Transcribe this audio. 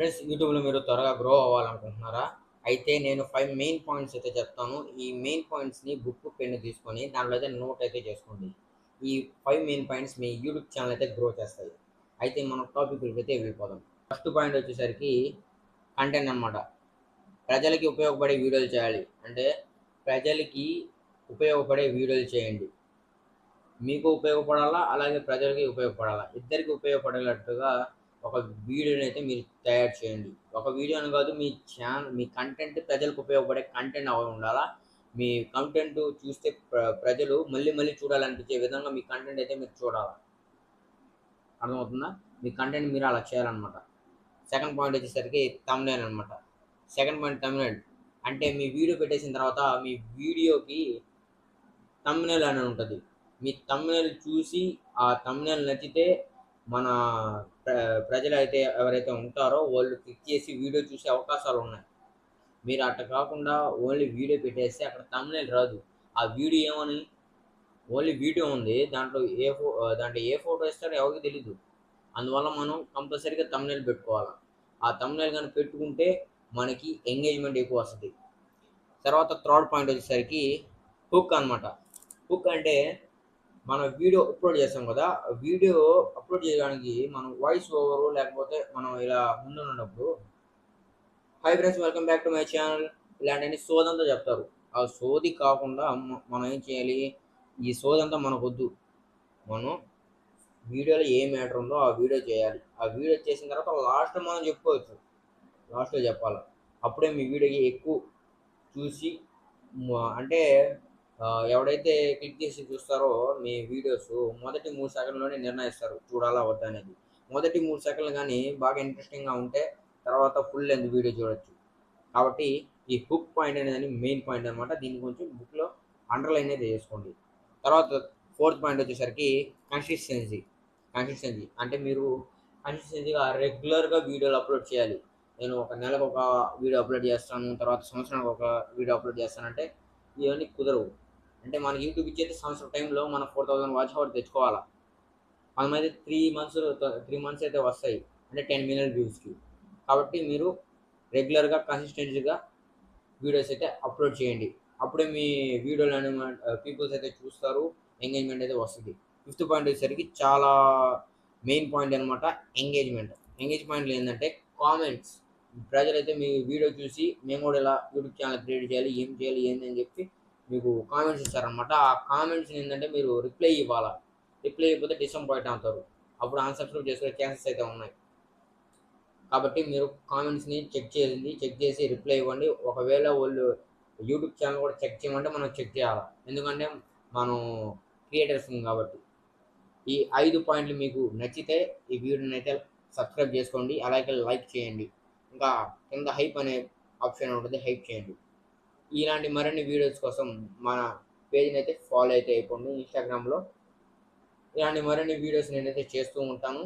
Friends, యూట్యూబ్లో మీరు త్వరగా గ్రో అవ్వాలనుకుంటున్నారా? అయితే నేను 5 మెయిన్ పాయింట్స్ అయితే చెప్తాను. ఈ మెయిన్ పాయింట్స్‌ని బుక్, పెన్ను తీసుకొని దాంట్లో అయితే నోట్ అయితే చేసుకోండి. ఈ 5 మెయిన్ పాయింట్స్ మీ యూట్యూబ్ ఛానల్ అయితే గ్రో చేస్తాయి. అయితే మనం టాపిక్‌లకైతే వెళ్ళిపోదాం. ఫస్ట్ పాయింట్ వచ్చేసరికి కంటెంట్ అనమాట. ప్రజలకి ఉపయోగపడే వీడియోలు చేయాలి. అంటే ప్రజలకి ఉపయోగపడే వీడియోలు చేయండి. మీకు ఉపయోగపడాలా, అలాగే ప్రజలకి ఉపయోగపడాలా. ఇద్దరికీ ఉపయోగపడేటట్టుగా ఒక వీడియోనైతే మీరు తయారు చేయండి. ఒక వీడియోని కాదు, మీ కంటెంట్ ప్రజలకు ఉపయోగపడే కంటెంట్ ఉండాలా. మీ కంటెంట్ చూస్తే ప్రజలు మళ్ళీ మళ్ళీ చూడాలనిపించే విధంగా మీ కంటెంట్ అయితే మీరు చూడాలా. అర్థమవుతుందా? మీ కంటెంట్ మీరు అలా చేయాలన్నమాట. సెకండ్ పాయింట్ వచ్చేసరికి థంబ్‌నెయిల్ అనమాట. Second point thumbnail. అంటే మీ వీడియో పెట్టేసిన తర్వాత మీ వీడియోకి థంబ్‌నెయిల్ అని ఉంటది. మీ థంబ్‌నెయిల్ చూసి ఆ థంబ్‌నెయిల్ నచ్చితే మన ప్ర ప్రజలైతే ఎవరైతే ఉంటారో వాళ్ళు క్లిక్ చేసి వీడియో చూసే అవకాశాలున్నాయి. మీరు అట్ట కాకుండా ఓన్లీ వీడియో పెట్టేస్తే అక్కడ థంబ్‌నెయిల్ రాదు. ఆ వీడియో ఏమని ఓన్లీ వీడియో ఉంది. దాంట్లో ఏ ఫోటో ఇస్తాడో ఎవరికీ తెలీదు. అందువల్ల మనం కంపల్సరీగా థంబ్‌నెయిల్ పెట్టుకోవాలా. ఆ థంబ్‌నెయిల్ గాని పెట్టుకుంటే మనకి ఎంగేజ్‌మెంట్ ఎక్కువొస్తది. తర్వాత థర్డ్ పాయింట్ వచ్చేసరికి హుక్ అనమాట. హుక్ అంటే మనం వీడియో అప్లోడ్ చేస్తాం కదా! వీడియో అప్లోడ్ చేయడానికి మనం వాయిస్ ఓవరు లేకపోతే మనం ఇలా ముందున్నప్పుడు hi friends, welcome back to my channel ఇలాంటివన్నీ సోదంతా చెప్తారు. ఆ సోది కాకుండా మనం ఏం చేయాలి? ఈ సోదంతా మనకొద్దు. మనం వీడియోలో ఏ మ్యాటర్ ఉందో ఆ వీడియో చేయాలి. ఆ వీడియో చేసిన తర్వాత లాస్ట్‌లో మనం చెప్పుకోవచ్చు. లాస్ట్‌లో చెప్పాల. అప్పుడే మీ వీడియోకి ఎక్కువ చూసి అంటే ఎవడైతే క్లిక్ చేసి చూస్తారో మీ వీడియోస్ మొదటి 3 సెకన్‌లోనే నిర్ణయిస్తారు చూడాలా వద్దా అనేది. మొదటి 3 సెకన్లు గానీ బాగా ఇంట్రెస్టింగ్‌గా ఉంటే తర్వాత ఫుల్ లెంత్ వీడియో చూడొచ్చు. కాబట్టి ఈ హుక్ పాయింట్ అనేది మెయిన్ పాయింట్ అనమాట. దీన్ని కొంచెం బుక్‌లో అండర్‌లైన్ అయితే చేసుకోండి. తర్వాత ఫోర్త్ పాయింట్ వచ్చేసరికి కన్సిస్టెన్సీ. కన్సిస్టెన్సీ అంటే మీరు కన్సిస్టెన్సీగా రెగ్యులర్‌గా వీడియోలు అప్లోడ్ చేయాలి. నేను ఒక నెలకు ఒక వీడియో అప్లోడ్ చేస్తాను. తర్వాత సంవత్సరానికి ఒక వీడియో అప్లోడ్ చేస్తానంటే ఇవన్నీ కుదరవు. అంటే మన యూట్యూబ్ ఇచ్చేది సంవత్సరం టైంలో మనం 4000 వాచ్ అవర్ తెచ్చుకోవాలా. మనమైతే 3 మంత్స్ అయితే వస్తాయి. అంటే 10 మిలియన్ వ్యూస్‌కి. కాబట్టి మీరు రెగ్యులర్‌గా కన్సిస్టెన్సీగా వీడియోస్ అయితే అప్లోడ్ చేయండి. అప్పుడే మీ వీడియోలు పీపుల్స్ అయితే చూస్తారు. ఎంగేజ్‌మెంట్ అయితే వస్తది. ఫిఫ్త్ పాయింట్ వచ్చేసరికి చాలా మెయిన్ పాయింట్ అనమాట. ఎంగేజ్‌మెంట్. ఎంగేజ్ పాయింట్‌లో ఏందంటే కామెంట్స్. ప్రజలైతే మీ వీడియో చూసి మేము కూడా ఇలా యూట్యూబ్ ఛానెల్ క్రియేట్ చేయాలి, ఏం చేయాలి, ఏంది అని చెప్పి మీకు కామెంట్స్ ఇస్తారనమాట. ఆ కామెంట్స్‌ని ఏందంటే మీరు రిప్లై ఇవ్వాలా. రిప్లై ఇవ్వకపోతే డిసప్పాయింట్ అవుతారు. అప్పుడు అన్‌సబ్‌స్క్రైబ్ చేసుకునే ఛాన్సెస్ అయితే ఉన్నాయి. కాబట్టి మీరు కామెంట్స్‌ని చెక్ చేసి రిప్లై ఇవ్వండి. ఒకవేళ వోళ్ళు యూట్యూబ్ ఛానెల్ కూడా చెక్ చేయమంటే మనం చెక్ చేయాలా. ఎందుకంటే మనం క్రియేటర్స్‌మి కాబట్టి. ఈ 5 పాయింట్లు మీకు నచ్చితే ఈ వీడియోనైతే సబ్స్క్రైబ్ చేసుకోండి. అలాగే లైక్ చేయండి. ఇంకా కింద హైప్ అనే ఆప్షన్ ఉంటుంది. హైప్ చేయండి. ఇలాంటి మరిన్ని వీడియోస్ కోసం మన పేజ్‌నైతే ఫాలో అయితే అయిపోండి ఇన్‌స్టాగ్రామ్‌లో. ఇలాంటి మరిన్ని వీడియోస్ నేనైతే చేస్తూ ఉంటాను.